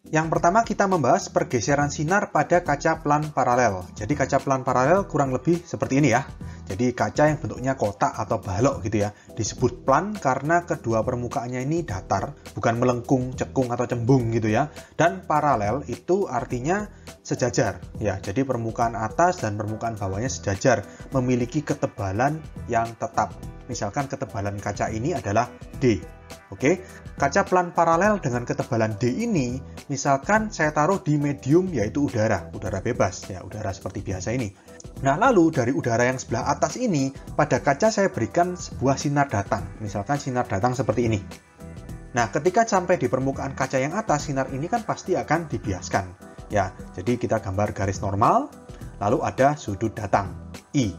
Yang pertama kita membahas pergeseran sinar pada kaca pelan paralel. Jadi kaca pelan paralel kurang lebih seperti ini ya. Jadi kaca yang bentuknya kotak atau balok gitu ya. Disebut pelan karena kedua permukaannya ini datar, bukan melengkung, cekung atau cembung gitu ya. Dan paralel itu artinya sejajar ya. Jadi permukaan atas dan permukaan bawahnya sejajar, memiliki ketebalan yang tetap. Misalkan ketebalan kaca ini adalah D. Oke, kaca pelan paralel dengan ketebalan D ini, misalkan saya taruh di medium yaitu udara bebas ya, udara seperti biasa ini. Nah, lalu dari udara yang sebelah atas ini, pada kaca saya berikan sebuah sinar datang, misalkan sinar datang seperti ini. Nah, ketika sampai di permukaan kaca yang atas, sinar ini kan pasti akan dibiaskan ya. Jadi kita gambar garis normal, lalu ada sudut datang I.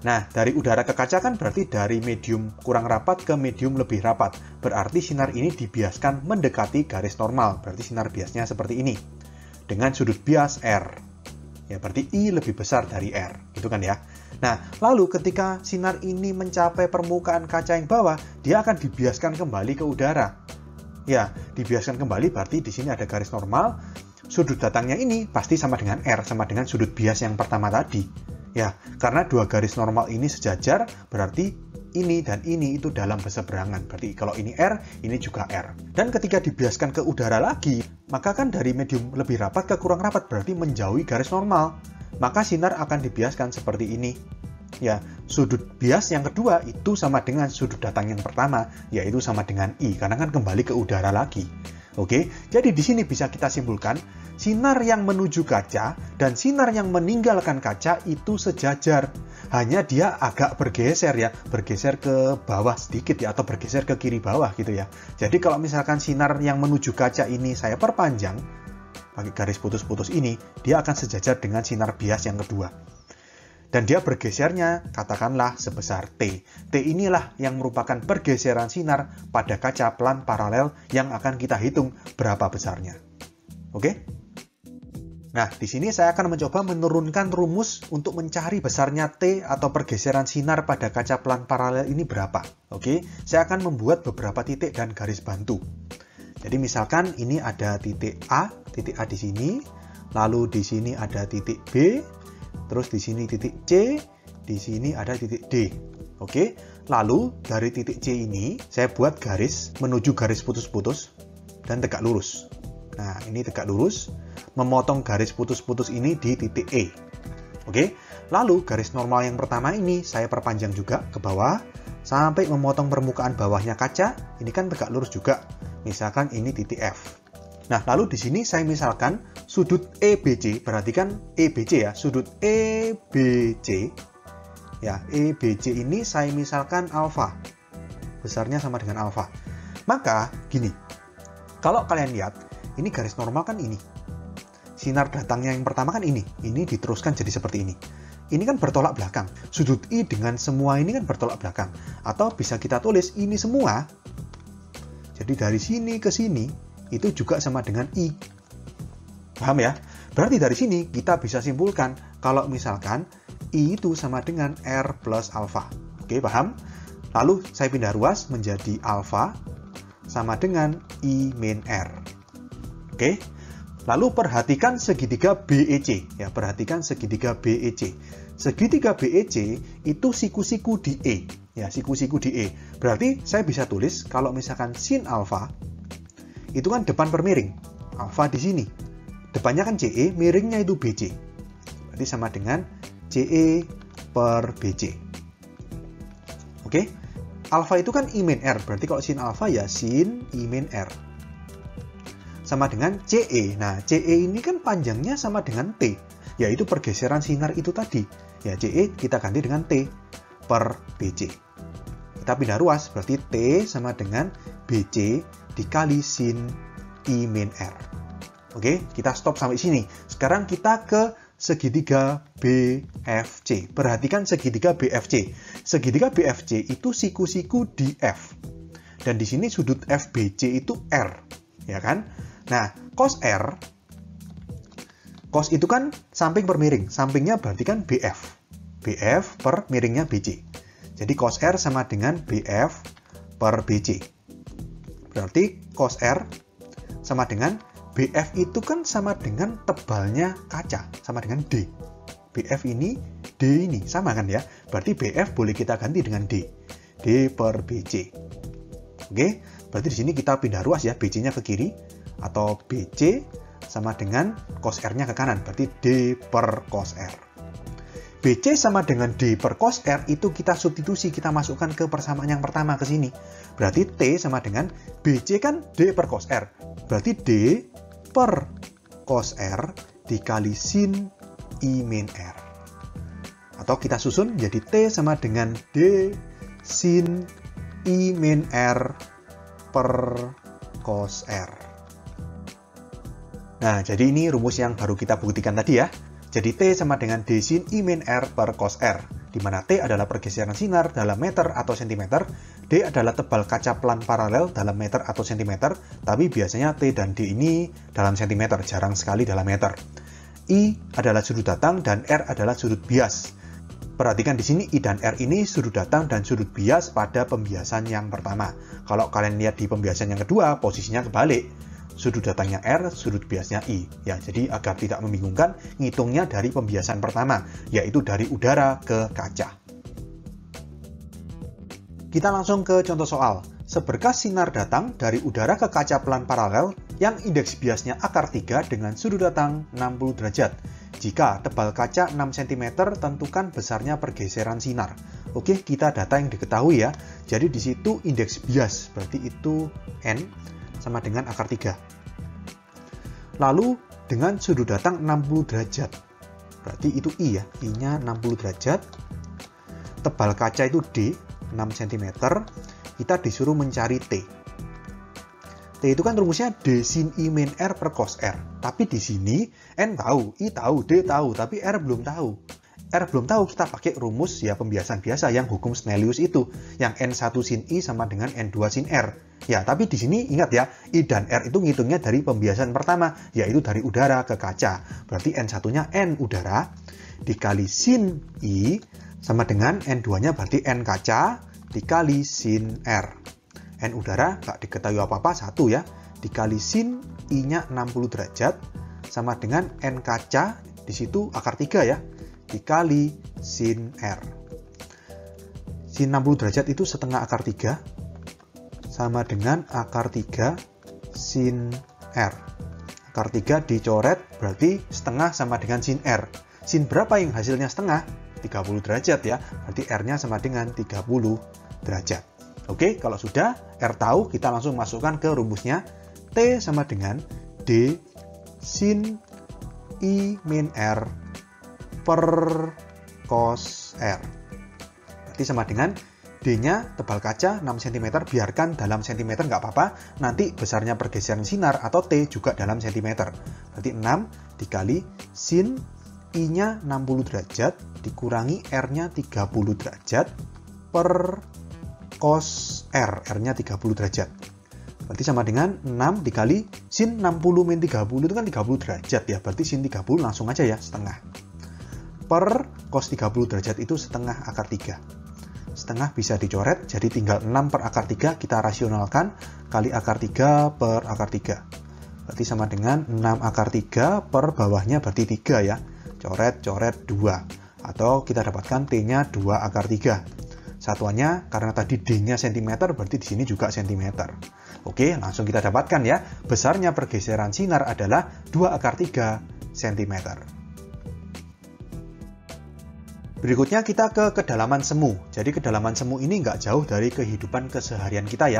Nah, dari udara ke kaca kan berarti dari medium kurang rapat ke medium lebih rapat. Berarti sinar ini dibiaskan mendekati garis normal. Berarti sinar biasnya seperti ini. Dengan sudut bias R. Ya, berarti I lebih besar dari R. Gitu kan ya. Nah, lalu ketika sinar ini mencapai permukaan kaca yang bawah, dia akan dibiaskan kembali ke udara. Ya, dibiaskan kembali berarti di sini ada garis normal. Sudut datangnya ini pasti sama dengan R, sama dengan sudut bias yang pertama tadi. Ya, karena dua garis normal ini sejajar, berarti ini dan ini itu dalam berseberangan. Berarti kalau ini R, ini juga R. Dan ketika dibiaskan ke udara lagi, maka kan dari medium lebih rapat ke kurang rapat, berarti menjauhi garis normal. Maka sinar akan dibiaskan seperti ini. Ya, sudut bias yang kedua itu sama dengan sudut datang yang pertama, yaitu sama dengan I, karena kan kembali ke udara lagi. Oke, jadi di sini bisa kita simpulkan, sinar yang menuju kaca dan sinar yang meninggalkan kaca itu sejajar. Hanya dia agak bergeser ya, bergeser ke bawah sedikit ya, atau bergeser ke kiri bawah gitu ya. Jadi kalau misalkan sinar yang menuju kaca ini saya perpanjang, pakai garis putus-putus ini, dia akan sejajar dengan sinar bias yang kedua. Dan dia bergesernya, katakanlah sebesar T. T inilah yang merupakan pergeseran sinar pada kaca pelan paralel yang akan kita hitung berapa besarnya. Oke? Nah, di sini saya akan mencoba menurunkan rumus untuk mencari besarnya T atau pergeseran sinar pada kaca pelan paralel ini berapa. Oke? Saya akan membuat beberapa titik dan garis bantu. Jadi misalkan ini ada titik A di sini, lalu di sini ada titik B, terus di sini titik C, di sini ada titik D. Oke, lalu dari titik C ini saya buat garis menuju garis putus-putus dan tegak lurus. Nah, ini tegak lurus, memotong garis putus-putus ini di titik E. Oke, lalu garis normal yang pertama ini saya perpanjang juga ke bawah sampai memotong permukaan bawahnya kaca. Ini kan tegak lurus juga. Misalkan ini titik F. Nah, lalu di sini saya misalkan sudut EBC, perhatikan EBC ya, sudut EBC. Ya, EBC ini saya misalkan alfa. Besarnya sama dengan alfa. Maka, gini. Kalau kalian lihat, ini garis normal kan ini. Sinar datangnya yang pertama kan ini. Ini diteruskan jadi seperti ini. Ini kan bertolak belakang. Sudut I dengan semua ini kan bertolak belakang. Atau bisa kita tulis ini semua. Jadi dari sini ke sini, itu juga sama dengan I. Paham ya? Berarti dari sini kita bisa simpulkan kalau misalkan I itu sama dengan R plus alfa. Oke, paham? Lalu saya pindah ruas menjadi alfa sama dengan I min R. Oke? Lalu perhatikan segitiga BEC. Ya, perhatikan segitiga BEC. Segitiga BEC itu siku-siku di E. Ya, siku-siku di E. Berarti saya bisa tulis kalau misalkan sin alfa itu kan depan per miring. Alfa di sini. Depannya kan CE, miringnya itu BC. Berarti sama dengan CE per BC. Oke? Alfa itu kan I min R. Berarti kalau sin alfa ya sin I min R. Sama dengan CE. Nah, CE ini kan panjangnya sama dengan T. Yaitu pergeseran sinar itu tadi. Ya, CE kita ganti dengan T per BC. Kita pindah ruas. Berarti T sama dengan BC dikali sin I min R. Oke, kita stop sampai sini. Sekarang kita ke segitiga BFC. Perhatikan segitiga BFC. Segitiga BFC itu siku-siku di F. Dan di sini sudut FBC itu R. Ya kan? Nah, cos R, cos itu kan samping per miring. Sampingnya berarti kan BF. BF per miringnya BC. Jadi cos R sama dengan BF per BC. Berarti cos R sama dengan BF itu kan sama dengan tebalnya kaca, sama dengan D. BF ini, D ini, sama kan ya? Berarti BF boleh kita ganti dengan D. D per BC. Oke, berarti di sini kita pindah ruas ya, BC-nya ke kiri, atau BC sama dengan cos R-nya ke kanan, berarti D per cos R. BC sama dengan D per cos R itu kita substitusi, kita masukkan ke persamaan yang pertama ke sini. Berarti T sama dengan BC kan D per cos R. Berarti D per cos R dikali sin I min R. Atau kita susun jadi T sama dengan D sin I min R per cos R. Nah, jadi ini rumus yang baru kita buktikan tadi ya. Jadi T sama dengan D sin I min R per cos R, di mana T adalah pergeseran sinar dalam meter atau sentimeter, D adalah tebal kaca pelan paralel dalam meter atau sentimeter, tapi biasanya T dan D ini dalam sentimeter, jarang sekali dalam meter. I adalah sudut datang dan R adalah sudut bias. Perhatikan di sini I dan R ini sudut datang dan sudut bias pada pembiasan yang pertama. Kalau kalian lihat di pembiasan yang kedua, posisinya kebalik. Sudut datangnya R, sudut biasnya I. Ya, jadi agar tidak membingungkan, ngitungnya dari pembiasan pertama, yaitu dari udara ke kaca. Kita langsung ke contoh soal. Seberkas sinar datang dari udara ke kaca pelan paralel yang indeks biasnya akar 3 dengan sudut datang 60 derajat. Jika tebal kaca 6 cm, tentukan besarnya pergeseran sinar. Oke, kita data yang diketahui ya. Jadi di situ indeks bias, berarti itu N sama dengan akar 3. Lalu dengan sudut datang 60 derajat. Berarti itu I ya, I-nya 60 derajat. Tebal kaca itu D, 6 cm. Kita disuruh mencari T. T itu kan rumusnya D sin I min R per cos R. Tapi di sini N tahu, I tahu, D tahu, tapi R belum tahu. R belum tahu, kita pakai rumus ya pembiasan biasa yang hukum Snellius itu, yang N1 sin I sama dengan N2 sin R. Ya, tapi di sini ingat ya, I dan R itu ngitungnya dari pembiasan pertama, yaitu dari udara ke kaca. Berarti N1-nya N udara dikali sin I sama dengan N2-nya berarti N kaca dikali sin R. N udara nggak diketahui apa-apa, 1 ya, dikali sin I-nya 60 derajat sama dengan N kaca, di situ akar 3 ya, dikali sin R. Sin 60 derajat itu setengah akar 3 sama dengan akar 3 sin R. Akar 3 dicoret berarti setengah sama dengan sin R. Sin berapa yang hasilnya setengah? 30 derajat ya. Berarti R-nya sama dengan 30 derajat. Oke, kalau sudah R tahu, kita langsung masukkan ke rumusnya. T sama dengan D sin I min R per cos R. Berarti sama dengan D-nya tebal kaca 6 cm, biarkan dalam cm nggak apa-apa, nanti besarnya pergeseran sinar atau T juga dalam cm. Berarti 6 dikali sin I-nya 60 derajat dikurangi R-nya 30 derajat per cos R, R-nya 30 derajat. Berarti sama dengan 6 dikali sin 60 min 30 itu kan 30 derajat ya, berarti sin 30 langsung aja ya, setengah. Per cos 30 derajat itu setengah akar 3. Setengah bisa dicoret, jadi tinggal 6 per akar 3, kita rasionalkan, kali akar 3 per akar 3. Berarti sama dengan 6 akar 3 per bawahnya berarti 3 ya. Coret, coret 2. Atau kita dapatkan T-nya 2 akar 3. Satuannya, karena tadi D-nya cm, berarti di sini juga cm. Oke, langsung kita dapatkan ya. Besarnya pergeseran sinar adalah 2 akar 3 cm. Berikutnya kita ke kedalaman semu. Jadi kedalaman semu ini nggak jauh dari kehidupan keseharian kita ya.